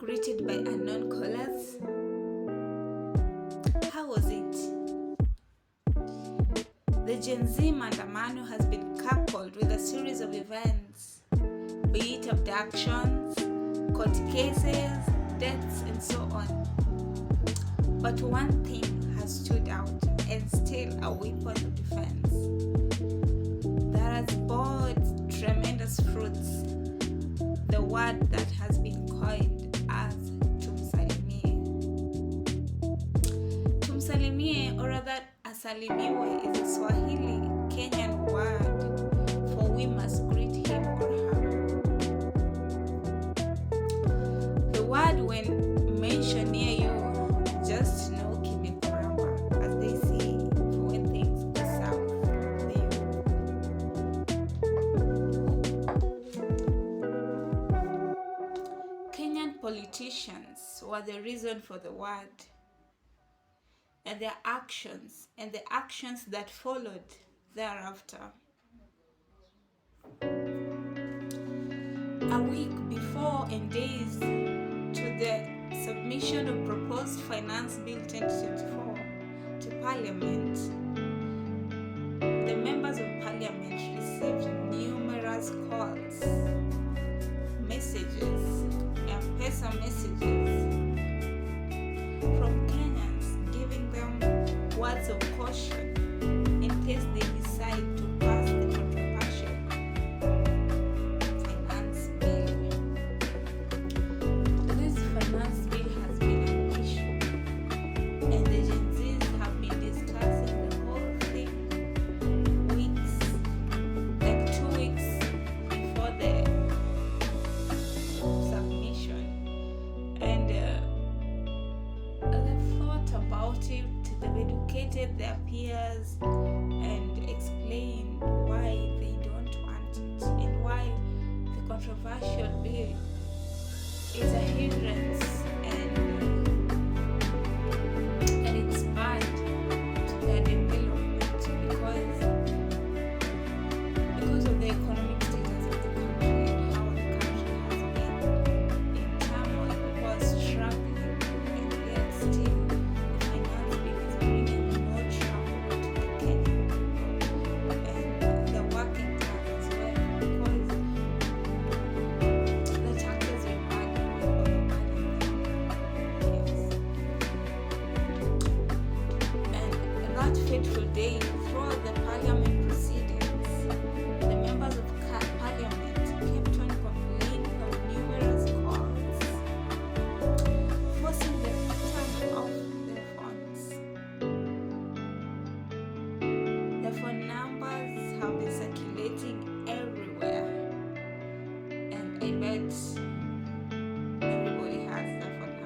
greeted by unknown callers. How was it? The Gen Z Maandamano has been coupled with a series of events, be it abductions, court cases, deaths, and so on. But one thing has stood out and still a weapon of defense that has brought tremendous fruits. The word that has been coined as TUMSALIMIE. TUMSALIMIE, or rather asalimiwe, is a Swahili Kenyan word for we must greet him or her. The word, when mentioned near you, just know kimekuramba, as they say, for when things go south for you. Kenyan politicians were the reason for the word, and their actions and the actions that followed thereafter. A week before and days to the submission of proposed Finance Bill 2024 to Parliament, the members of Parliament received numerous calls, messages, M-Pesa messages from Kenyans giving them words of caution in case they decide to pass the controversial finance bill. This finance bill has been an issue, and the Gen Zs have been discussing the whole thing weeks, like 2 weeks before the submission, and they've thought about it, they've educated their peers and explained why they don't want it and why the controversial bill is a hindrance and it's bad to their development because of the economic status of the country and how the country has been in turmoil. People are struggling, and yet still the finance bill is bringing more trouble to the Kenyan people and the working class as well, because the taxes we pay overburden them. Yes. And that fateful day, throughout the parliament proceedings, the members of parliament kept on complaining of numerous calls, forcing them to turn off their phones. The phone numbers have been circulating everywhere, and I bet everybody has their phone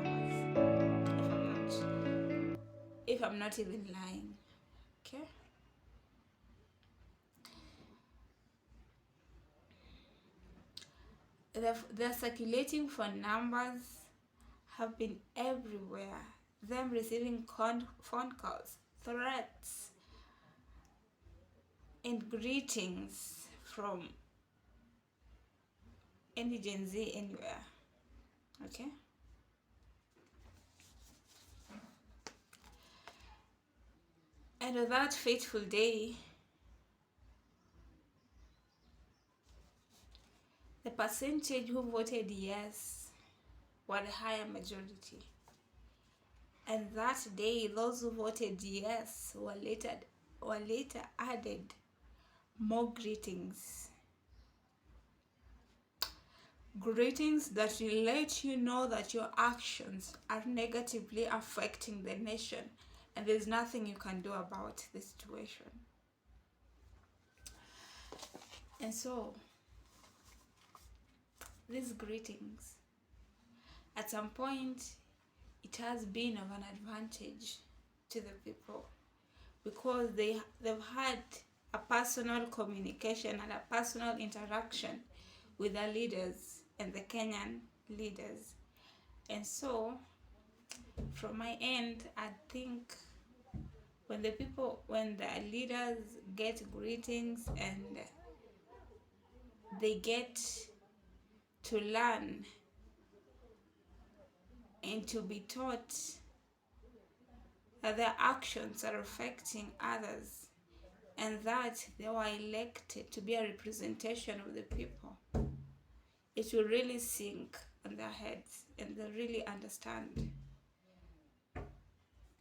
numbers, if I'm not even lying. Okay? The circulating phone numbers have been everywhere. Them receiving phone calls, threats, and greetings from any Gen Z anywhere. Okay? And on that fateful day, the percentage who voted yes were the higher majority. And that day, those who voted yes were later added more greetings. Greetings that will let you know that your actions are negatively affecting the nation and there's nothing you can do about the situation. And so, these greetings, at some point, it has been of an advantage to the people because they've had a personal communication and a personal interaction with the leaders and the Kenyan leaders. And so, from my end, I think when the leaders get greetings and they get to learn and to be taught that their actions are affecting others and that they were elected to be a representation of the people, it will really sink on their heads and they'll really understand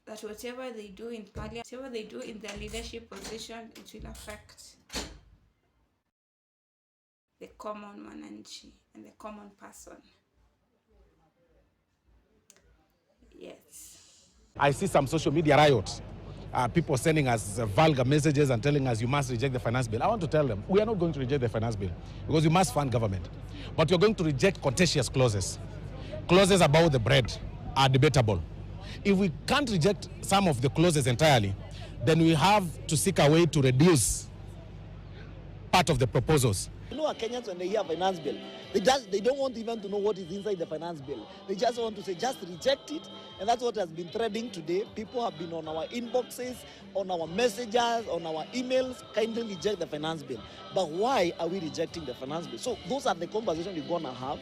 that whatever they do in parliament, whatever they do in their leadership position, it will affect the common mwananchi and the common person. Yes. I see some social media riots. People sending us vulgar messages and telling us you must reject the finance bill. I want to tell them, we are not going to reject the finance bill because you must fund government. But you're going to reject contentious clauses. Clauses about the bread are debatable. If we can't reject some of the clauses entirely, then we have to seek a way to reduce part of the proposals. You know, Kenyans, when they hear finance bill, they don't want even to know what is inside the finance bill. They just want to say, just reject it. And that's what has been trending today. People have been on our inboxes, on our messages, on our emails, kindly reject the finance bill. But why are we rejecting the finance bill? So those are the conversations we're going to have.